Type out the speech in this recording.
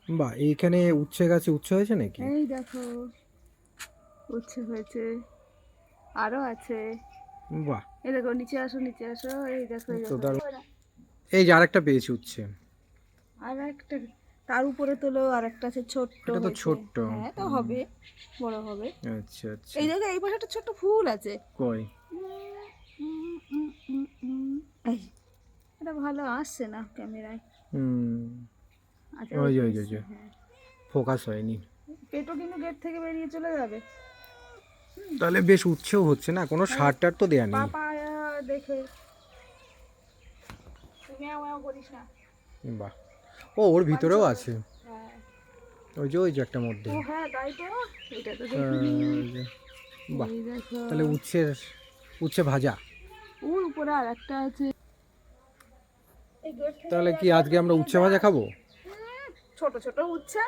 বাহ, এইখানে উচ্ছে গাছে উচ্ছে হয়েছে নাকি? এই দেখো, উচ্ছে হয়েছে, আরো আছে। বাহ, এই দেখো, নিচে আসো, নিচে আসো, এই দেখো, এই তো দেখো। দারুণ। এই যে আরেকটা পেয়েছি উচ্ছে। আর একটা, তার উপরে তোলো, আর একটা আছে, ছোট্ট এটা তো হয়েছে। ছোট্ট। হ্যাঁ, তো হুম, হবে, বড় হবে। আচ্ছা আচ্ছা। এই দেখো, এই পাশে একটা ছোট্ট ফুল আছে। কই? উম, উম, এই, এটা ভালো আসছে না ক্যামেরায়। হুম, আচ্ছা, ওই ওই যে তো ওই যে ওই এসছে, যে, হ্যাঁ। ফোকাস হয়নি। পেটো কিন্তু গেট থেকে বেরিয়ে চলে যাবে। তাহলে বেশ উচ্ছেও হচ্ছে না, কোনো হ্যাঁ, সার টার তো দেয়া নেই। পাপা দেখে, তুমি আমায় করিস না। বাহ, ও ওর বাড়ি ভিতরেও চলে আছে। হ্যাঁ। ওই যে একটা মধ্যে। ও হ্যাঁ, তাই তো, এটা তো দেখিনি। ওই যে, বাহ, এই দেখো, তাহলে উচ্ছে ভাজা। ওর উপরে আর একটা আছে। এই গেট থেকে তাহলে কি একটা আজকে আমরা নিয়ে উচ্ছে যা। ভাজা খাবো? ছোট ছোট উচ্ছে।